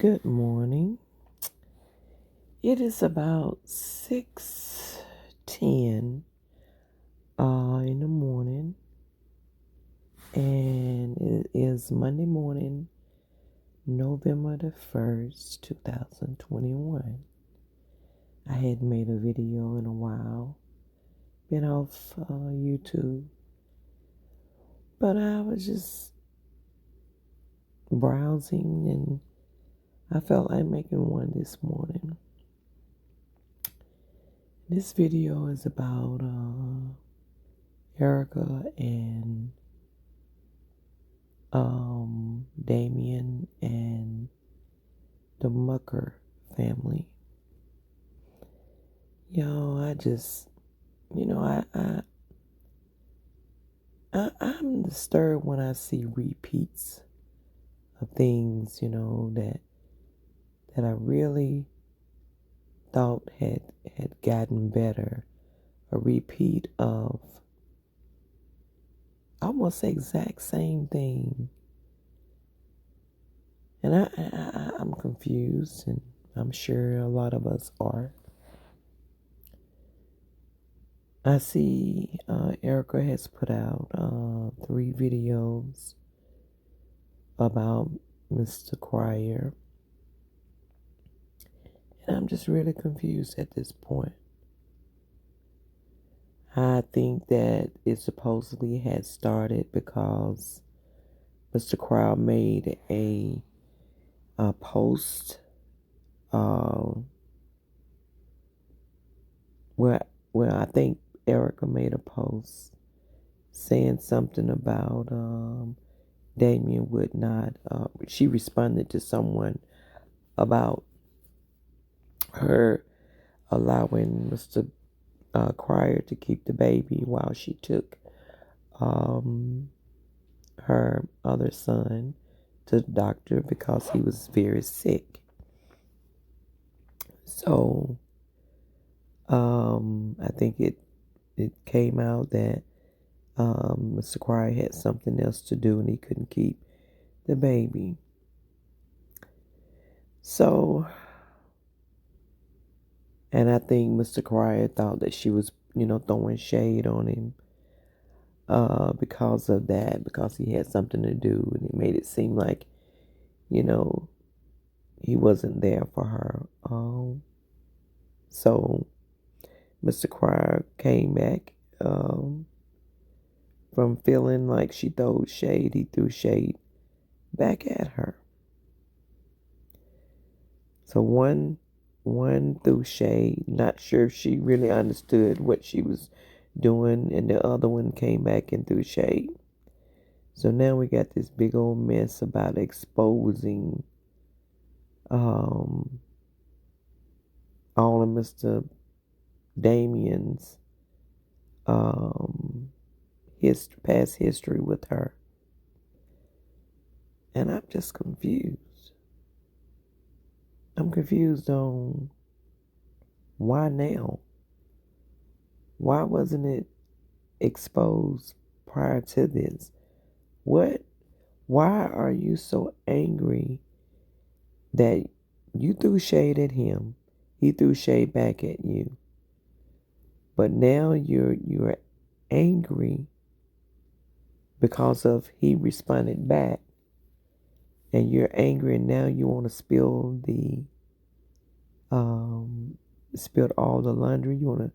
Good morning. It is about 6:10 in the morning, and it is Monday morning, November the 1st, 2021. I hadn't made a video in a while, been off YouTube, but I was just browsing and I felt like making one this morning. This video is about Erica and Damien and the Mucker family. I just, I'm disturbed when I see repeats of things, that I really thought had gotten better. A repeat of almost the exact same thing. And I'm confused, and I'm sure a lot of us are. I see Erica has put out 3 videos about Mr. Cryer. And I'm just really confused at this point. I think that it supposedly had started because Mr. Cryer made a post where I think Erica made a post saying something about Damien would not. She responded to someone about her allowing Mr. Cryer to keep the baby while she took her other son to the doctor because he was very sick. So I think it came out that Mr. Cryer had something else to do and he couldn't keep the baby. So, and I think Mr. Cryer thought that she was, throwing shade on him because of that, because he had something to do, and it made it seem like, he wasn't there for her. So Mr. Cryer came back from feeling like she threw shade. He threw shade back at her. So one threw shade, not sure if she really understood what she was doing, and the other one came back and threw shade. So now we got this big old mess about exposing all of Mr. Damien's past history with her. And I'm just confused. I'm confused on why now? Why wasn't it exposed prior to this? Why are you so angry that you threw shade at him? He threw shade back at you. But now you're angry because of he responded back. And you're angry, and now you want to spill all the laundry. You want to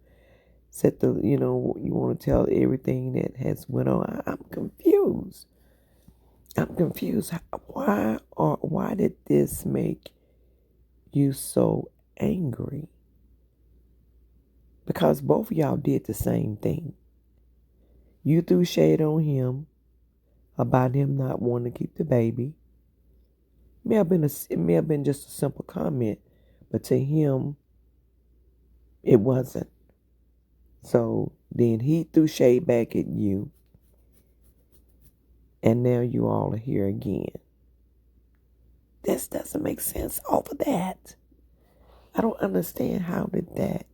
set you want to tell everything that has went on. I'm confused. Why did this make you so angry? Because both of y'all did the same thing. You threw shade on him about him not wanting to keep the baby. It may have been just a simple comment, but to him, it wasn't. So then he threw shade back at you, and now you all are here again. This doesn't make sense over that. I don't understand how did that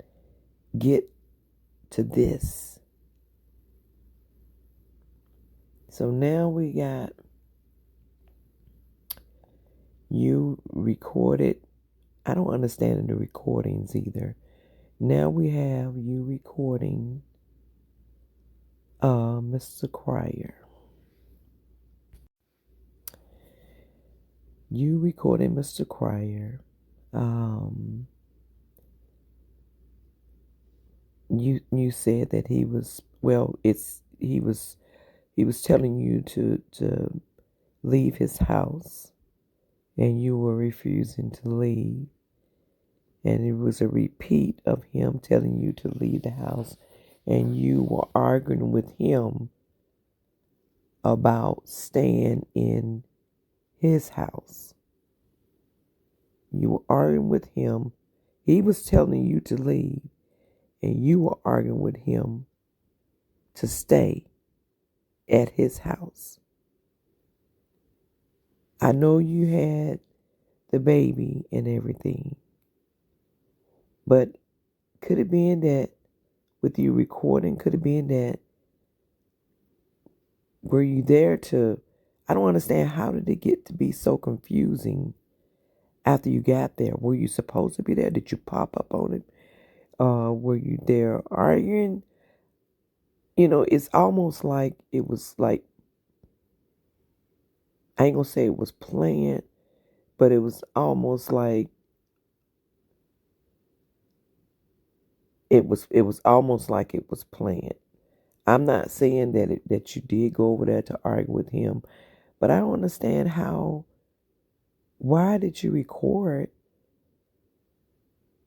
get to this. So now we got You recorded. I don't understand the recordings either. Now we have you recording Mr. Cryer. You recorded Mr. Cryer. You said that he was he was telling you to leave his house, and you were refusing to leave, and it was a repeat of him telling you to leave the house, and you were arguing with him about staying in his house. You were arguing with him. He was telling you to leave, and you were arguing with him to stay at his house. I know you had the baby and everything, but could it be that with you recording, could it be that were you there to, I don't understand, how did it get to be so confusing after you got there? Were you supposed to be there? Did you pop up on it? Were you there arguing? It's almost like it was like, I ain't gonna say it was planned, but it was almost like it was almost like it was planned. I'm not saying that you did go over there to argue with him, but I don't understand why did you record?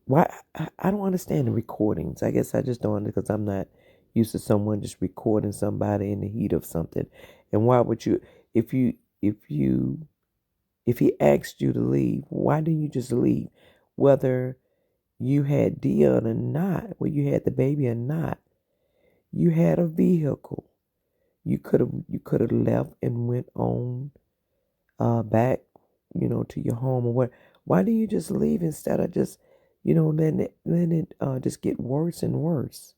Why? I don't understand the recordings. I guess I just don't, because I'm not used to someone just recording somebody in the heat of something. And why would you, if you, if you, if he asked you to leave, why didn't you just leave? Whether you had Dion or not, whether you had the baby or not, you had a vehicle. You could have left and went on back, to your home or what. Why do you just leave instead of just, letting it just get worse and worse?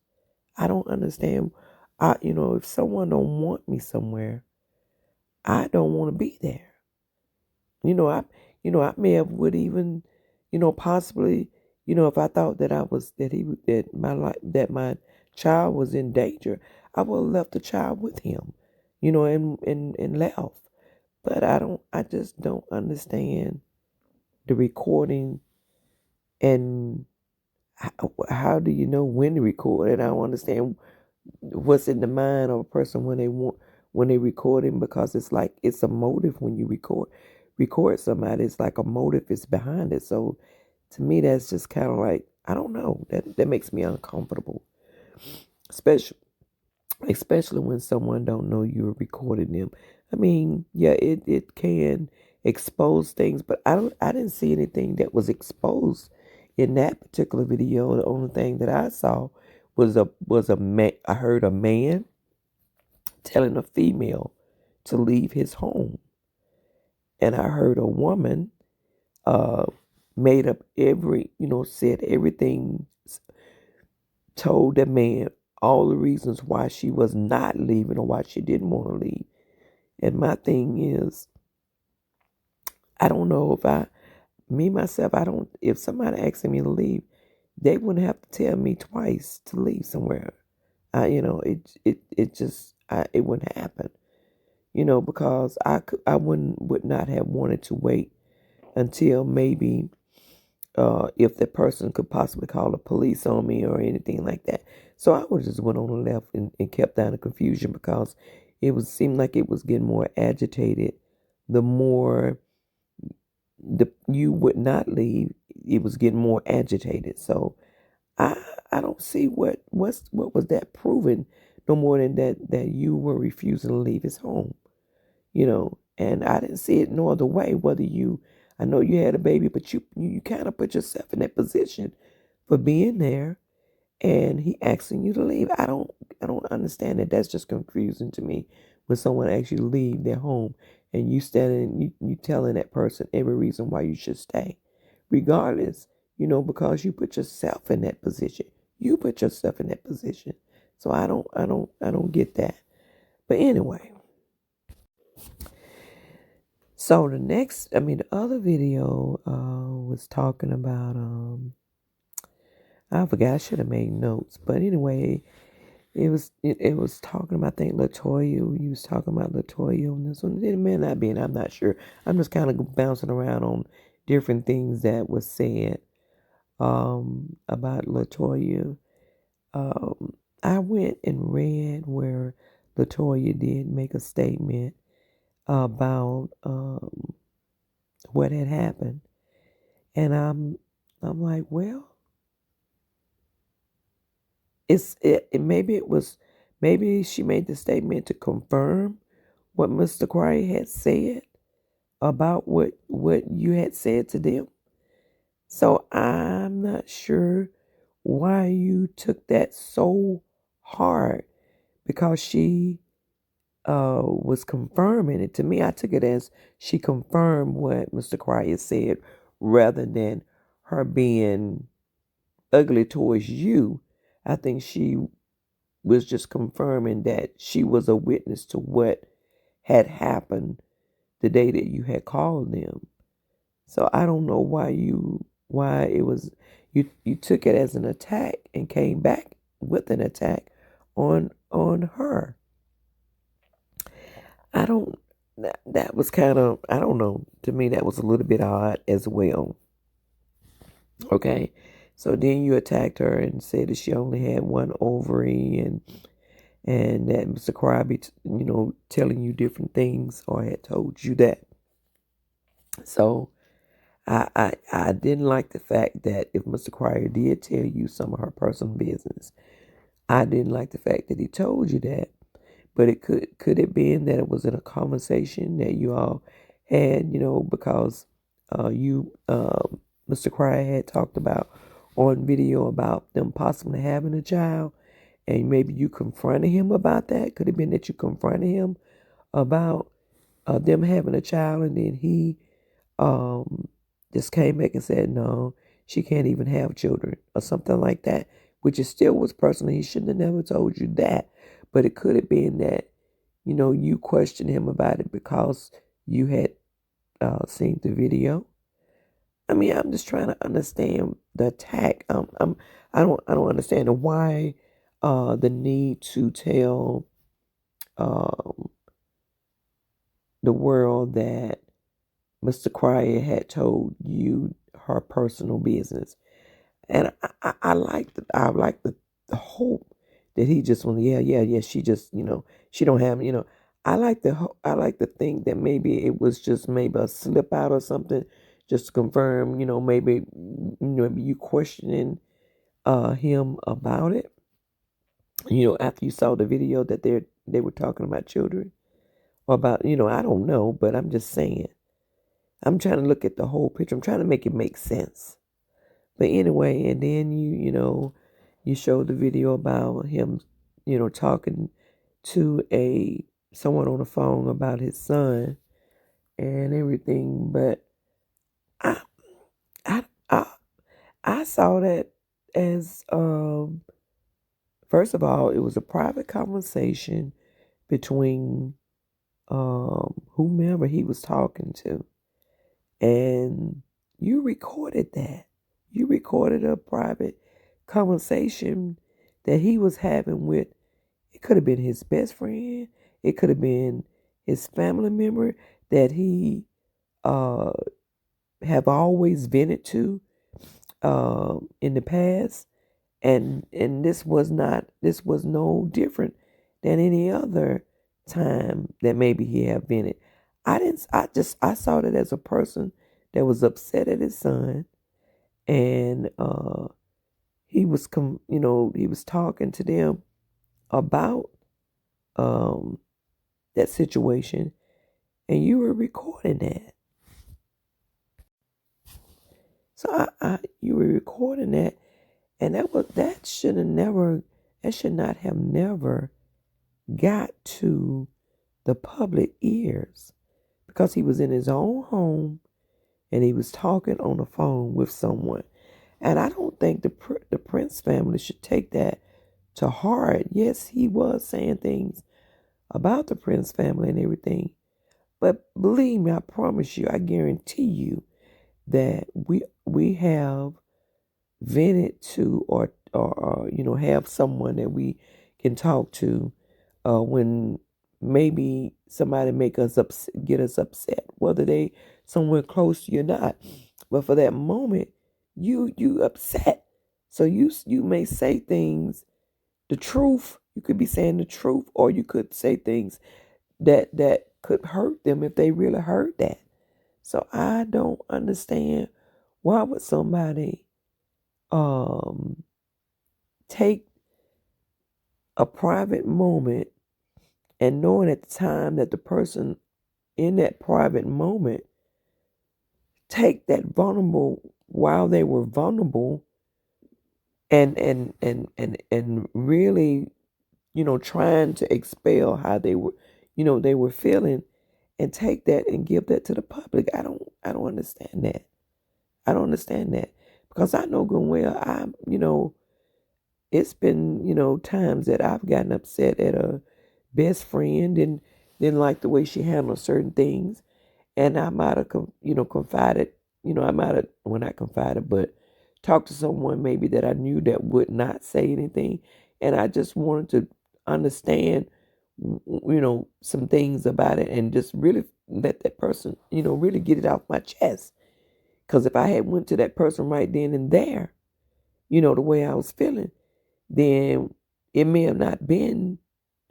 I don't understand. If someone don't want me somewhere, I don't want to be there. You know, I, I may have would even, possibly, if I thought that I was that my life, that my child was in danger, I would have left the child with him, and left. But I just don't understand the recording, and how do you know when to record it? I don't understand what's in the mind of a person when they recording, because it's like it's a motive when you record somebody. It's like a motive is behind it. So to me, that's just kind of like, I don't know, that makes me uncomfortable, especially when someone don't know you're recording them. I mean, yeah, it can expose things, but I didn't see anything that was exposed in that particular video. The only thing that I saw was a man. I heard a man telling a female to leave his home, and I heard a woman uh made up said everything, told the man all the reasons why she was not leaving or why she didn't want to leave. And my thing is, I don't know myself, if somebody asking me to leave, they wouldn't have to tell me twice to leave somewhere. It just, it wouldn't happen, because I would not have wanted to wait until maybe, if the person could possibly call the police on me or anything like that. So I would just went on the left and kept down the confusion, because seemed like it was getting more agitated. The more you would not leave, it was getting more agitated. So I I don't see what was that proving, no more than that you were refusing to leave his home. And I didn't see it no other way. I know you had a baby, but you kind of put yourself in that position for being there, and he asking you to leave. I don't understand that. That's just confusing to me, when someone asks you to leave their home, and you standing, you telling that person every reason why you should stay, regardless, because you put yourself in that position. You put yourself in that position. So I don't get that. But anyway, So the other video was talking about I forgot. I should have made notes, but anyway, it was talking about, I think, Latoya. You was talking about Latoya on this one. It may not be, and I'm not sure. I'm just kind of bouncing around on different things that was said about Latoya. Um, I went and read where Latoya did make a statement about what had happened, and I'm like, well, maybe she made the statement to confirm what Mr. Cryer had said about what you had said to them. So I'm not sure why you took that so hard, because she was confirming it. To me, I took it as she confirmed what Mr. Cryer said rather than her being ugly towards you. I think she was just confirming that she was a witness to what had happened the day that you had called them. So I don't know why it was you took it as an attack and came back with an attack on her. I don't that was kind of, I don't know, to me that was a little bit odd as well. Okay. So then you attacked her and said that she only had one ovary, and that Mr. Crosby, telling you different things or had told you that. So I didn't like the fact that if Mr. Cryer did tell you some of her personal business, I didn't like the fact that he told you that. But it could it been that it was in a conversation that you all had, because you Mr. Cryer had talked about on video about them possibly having a child, and maybe you confronted him about that. Could it have been that you confronted him about them having a child, and then he um, just came back and said, no, she can't even have children or something like that, which is still was personal. He shouldn't have never told you that. But it could have been that, you questioned him about it because you had seen the video. I mean, I'm just trying to understand the attack. I don't understand why the need to tell um, the world that Mr. Cryer had told you her personal business. And I like the hope that he just went, yeah. She just, she don't have, I like to think that maybe it was just maybe a slip out or something, just to confirm, maybe, you questioning him about it, after you saw the video that they were talking about children or about, I don't know, but I'm just saying. I'm trying to look at the whole picture. I'm trying to make it make sense. But anyway, and then you showed the video about him, talking to someone on the phone about his son and everything. But I I I, I saw that as first of all, it was a private conversation between whomever he was talking to. And you recorded that. You recorded a private conversation that he was having with, it could have been his best friend. It could have been his family member that he uh, have always vented to in the past. And this was no different than any other time that maybe he have vented. I saw that as a person that was upset at his son, and he was talking to them about um that situation, and you were recording that. So you were recording that, and that should not have never got to the public ears, because he was in his own home and he was talking on the phone with someone. And I don't think the Prince family should take that to heart. Yes, he was saying things about the Prince family and everything, But believe me, I promise you, I guarantee you that we have vented to or have someone that we can talk to when maybe somebody make us get us upset, whether they somewhere close to you or not. But for that moment, you upset. So you may say things, the truth. You could be saying the truth, or you could say things that could hurt them if they really heard that. So I don't understand why would somebody um take a private moment and knowing at the time that the person in that private moment take that vulnerable while they were vulnerable and really trying to expel how they were they were feeling and take that and give that to the public. I don't understand that. I don't understand that because I know good and well it's been times that I've gotten upset at a best friend and didn't like the way she handled certain things, and I might have confided, I might have, well, not confided, but talked to someone maybe that I knew that would not say anything, and I just wanted to understand some things about it and just really let that person really get it off my chest. Because if I had went to that person right then and there, the way I was feeling, then it may have not been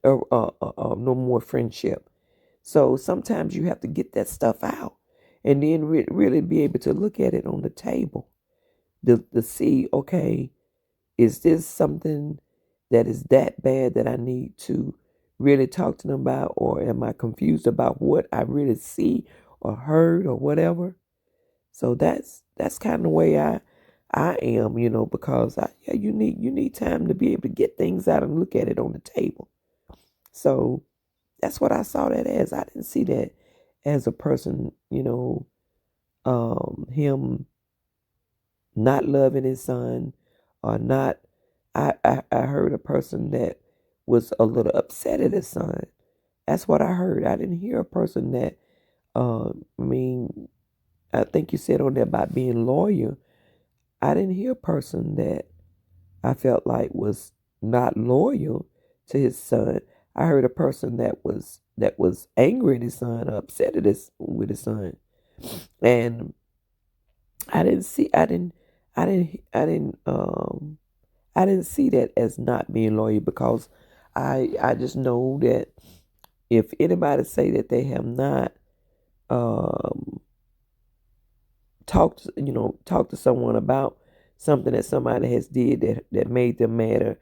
no more friendship. So sometimes you have to get that stuff out and then really be able to look at it on the table to see, okay, is this something that is that bad that I need to really talk to them about, or am I confused about what I really see or heard or whatever? So that's kind of the way I am, because yeah, you need time to be able to get things out and look at it on the table. So that's what I saw that as. I didn't see that as a person, him not loving his son or not. I heard a person that was a little upset at his son. That's what I heard. I didn't hear a person that, I mean, I think you said on there about being loyal. I didn't hear a person that I felt like was not loyal to his son. I heard a person that was angry at his son, upset at with his son, and I didn't see. I didn't. I didn't. I didn't see that as not being loyal because I just know that if anybody say that they have not um talk to someone about something that somebody has did that made them mad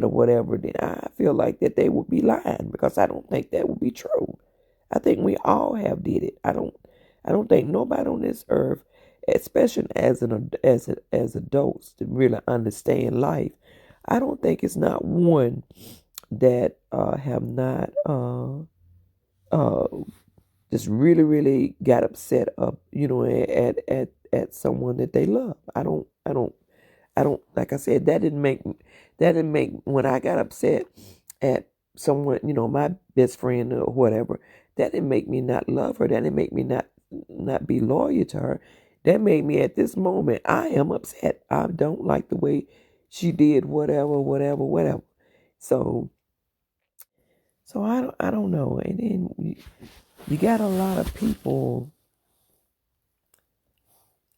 or whatever, then I feel like that they would be lying because I don't think that would be true. I think we all have did it. I don't think nobody on this earth, especially as adults to really understand life. I don't think it's not one that have not uh just really, really got upset up, at someone that they love. I don't, like I said, that didn't make, when I got upset at someone, my best friend or whatever, that didn't make me not love her. That didn't make me not be loyal to her. That made me at this moment, I am upset. I don't like the way she did whatever, whatever, whatever. So, so I don't know. And then you got a lot of people.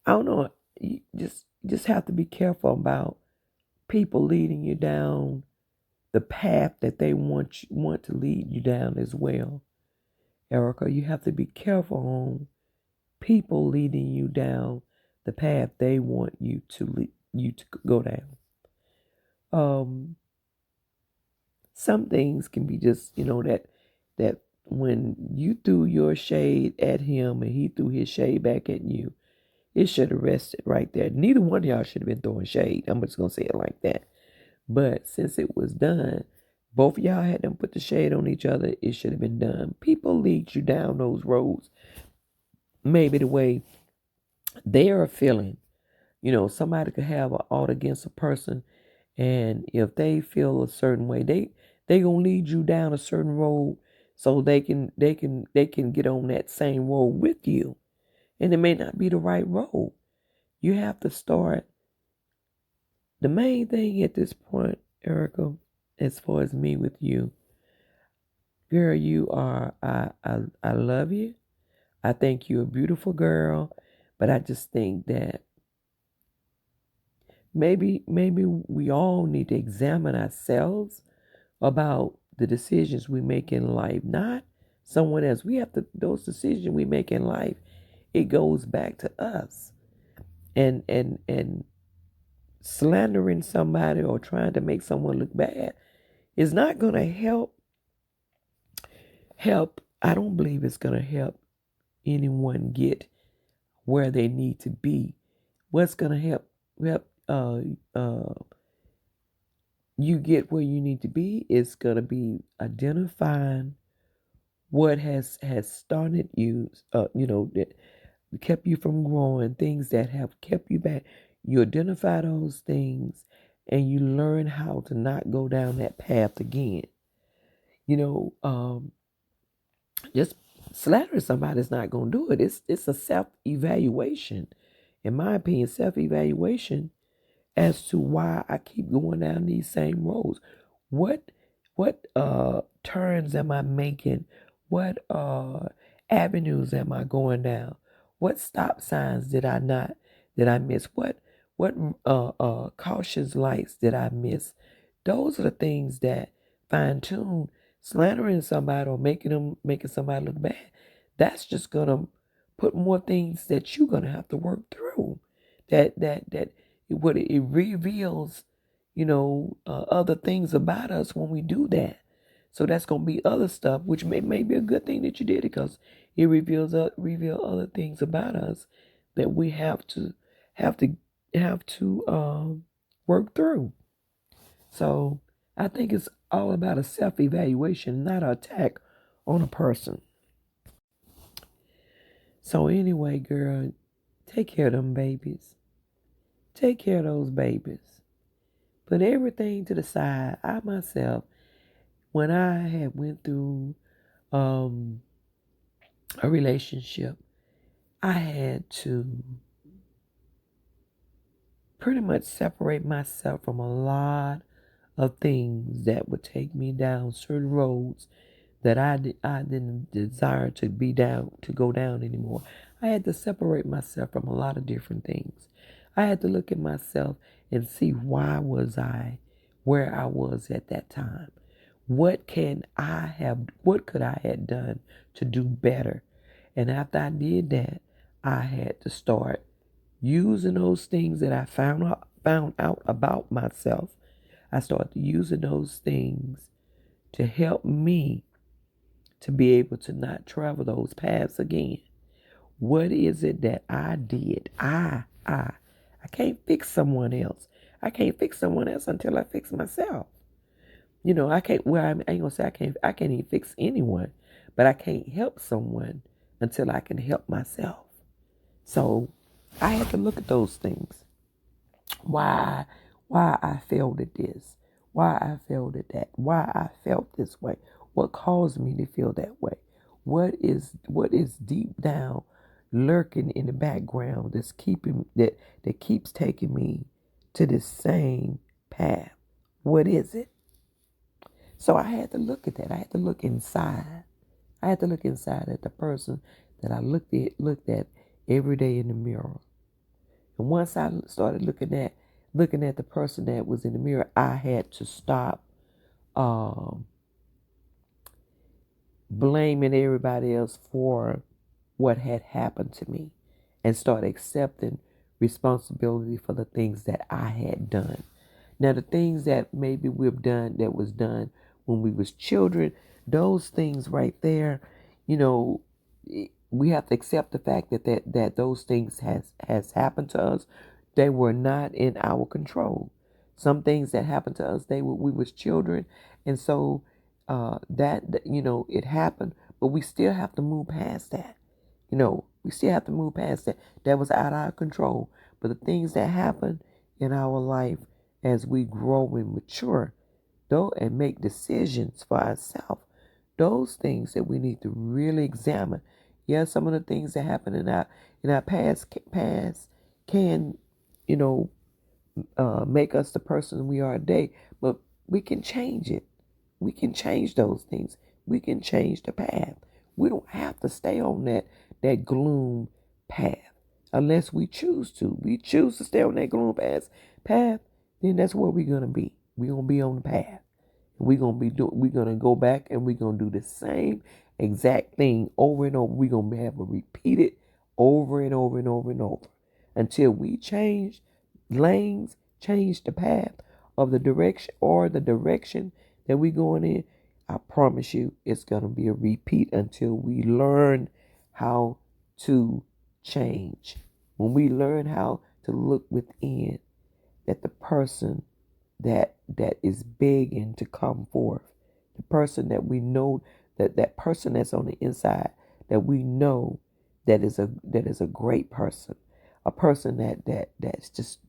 I don't know. You just have to be careful about people leading you down the path that they want to lead you down as well. Erica, you have to be careful on people leading you down the path they want you to go down. Some things can be just that when you threw your shade at him and he threw his shade back at you, it should have rested right there. Neither one of y'all should have been throwing shade. I'm just gonna say it like that. But since it was done, both of y'all had them put the shade on each other. It should have been done. People lead you down those roads, maybe the way they are feeling. Somebody could have an ought against a person, and if they feel a certain way, they gonna lead you down a certain road so they can get on that same road with you. And it may not be the right road. You have to start. The main thing at this point, Erica, as far as me with you, girl, you are, I love you. I think you're a beautiful girl, but I just think that maybe we all need to examine ourselves about the decisions we make in life, not someone else. We have to, those decisions we make in life, it goes back to us. And slandering somebody or trying to make someone look bad is not going to help. I don't believe it's going to help anyone get where they need to be. What's going to help you get where you need to be is going to be identifying what has started you, that kept you from growing, things that have kept you back. You identify those things and you learn how to not go down that path again. You know, just slandering somebody's not going to do it. It's a self-evaluation. In my opinion, self-evaluation as to why I keep going down these same roads. What turns am I making? What avenues am I going down? What stop signs did I miss? What cautious lights did I miss? Those are the things that fine tune. Slandering somebody or making somebody look bad. That's just gonna put more things that you're gonna have to work through. That what it reveals, other things about us when we do that. So that's gonna be other stuff, which may be a good thing that you did it because it reveal other things about us that we have to have to work through. So I think it's all about a self-evaluation, not an attack on a person. So anyway, girl, take care of them babies. Take care of those babies. Put everything to the side. I myself, when I had went through um, a relationship, I had to pretty much separate myself from a lot of things that would take me down certain roads that I didn't desire to go down anymore. I had to separate myself from a lot of different things. I had to look at myself and see why was I where I was at that time. What could I have done to do better? And after I did that, I had to start using those things that I found out about myself. I started using those things to help me to be able to not travel those paths again. What is it that I did? I can't fix someone else. I can't fix someone else until I fix myself. I can't. Well, I ain't gonna say I can't. I can't even fix anyone, but I can't help someone until I can help myself. So I had to look at those things. Why I failed at this, why I failed at that, why I felt this way, what caused me to feel that way, what is deep down lurking in the background that keeps taking me to the same path. What is it? So I had to look at that. I had to look inside. I had to look inside at the person that I looked at every day in the mirror. And once I started looking at the person that was in the mirror, I had to stop um, blaming everybody else for what had happened to me and start accepting responsibility for the things that I had done. Now, the things that maybe we've done that was done when we was children, those things right there, you know, we have to accept the fact that those things has happened to us. They were not in our control. Some things that happened to us, we was children, and so it happened, but we still have to move past that. We still have to move past that. That was out of our control. But the things that happen in our life as we grow and mature, though, and make decisions for ourselves, Those things that we need to really examine. Yeah, some of the things that happen in our past can, you know, make us the person we are today, but we can change it. We can change those things. We can change the path. We don't have to stay on that gloom path unless we choose to. We choose to stay on that gloom path, then that's where we're gonna be. We're gonna be on the path. We're gonna go back and we're gonna do the same exact thing over and over. We're gonna have to repeat it over and over and over and over until we change lanes, change the path of the direction that we're going in. I promise you it's gonna be a repeat until we learn how to change. When we learn how to look within, that the person that is begging to come forth, the person that we know, that person that's on the inside, that we know that is a great person, a person that's just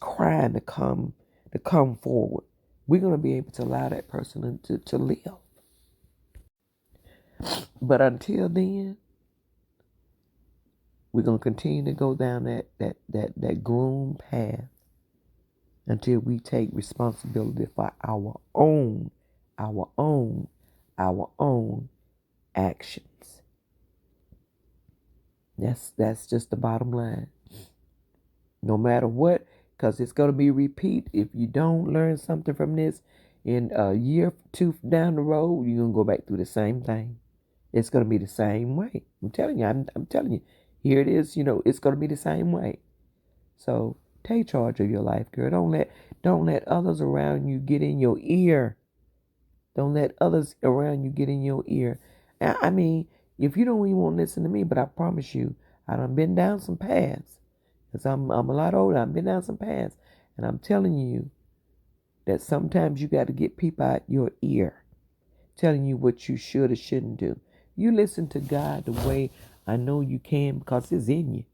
crying to come forward. We're gonna be able to allow that person to live. But until then, we're gonna continue to go down that gloom path until we take responsibility for our own actions. That's just the bottom line. No matter what, because it's going to be repeat. If you don't learn something from this in a year or two down the road, you're going to go back through the same thing. It's going to be the same way. I'm telling you, I'm telling you. Here it is, it's going to be the same way. So take charge of your life, girl. Don't let others around you get in your ear. Don't let others around you get in your ear. I mean, if you don't even want to listen to me, but I promise you, I done been down some paths. Because I'm a lot older. I've been down some paths. And I'm telling you that sometimes you got to get people out your ear telling you what you should or shouldn't do. You listen to God the way I know you can because it's in you.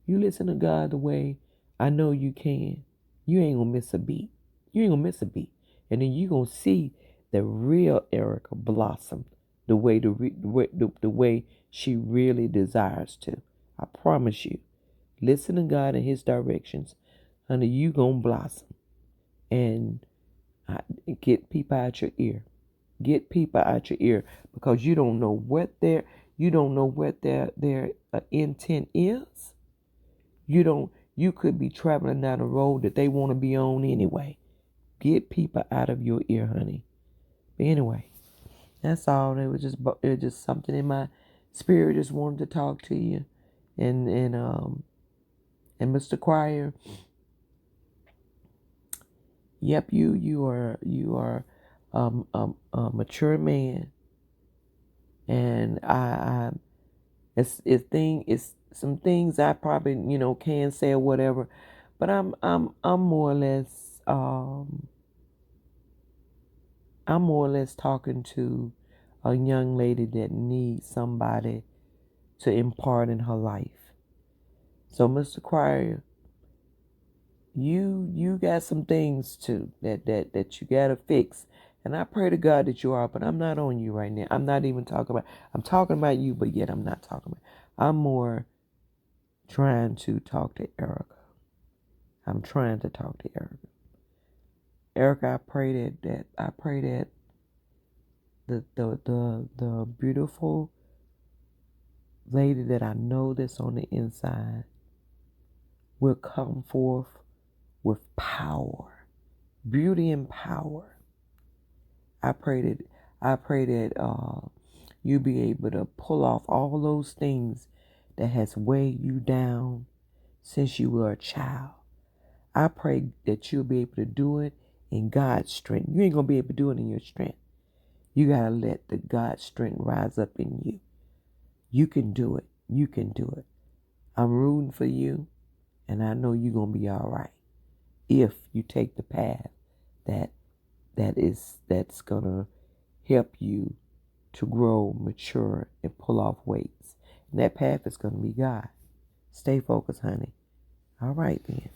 You listen to God the way I know you can. You ain't going to miss a beat. You ain't going to miss a beat. And then you going to see the real Erica blossom the way she really desires to. I promise you. Listen to God and his directions. Honey, you going to blossom. And get people out your ear. Get people out your ear because you don't know what their intent is. You could be traveling down a road that they want to be on anyway. Get people out of your ear, honey. But anyway, that's all. It was just something in my spirit. Just wanted to talk to you, and Mr. Crier. Yep, you are a mature man, and it's some things I probably can say or whatever, but I'm more or less talking to a young lady that needs somebody to impart in her life. So, Mr. Crier, you got some things too that you gotta fix. And I pray to God that you are, but I'm not on you right now. I'm not even I'm talking about you, but yet I'm not talking about. I'm more trying to talk to Erica. I'm trying to talk to Erica. Erica, I pray that the beautiful lady that I know that's on the inside will come forth with power, beauty and power. I pray that you be able to pull off all those things that has weighed you down since you were a child. I pray that you'll be able to do it in God's strength. You ain't gonna be able to do it in your strength. You gotta let the God's strength rise up in you. You can do it. You can do it. I'm rooting for you, and I know you're gonna be all right if you take the path that's gonna help you to grow, mature, and pull off weights. And that path is gonna be God. Stay focused, honey. All right then.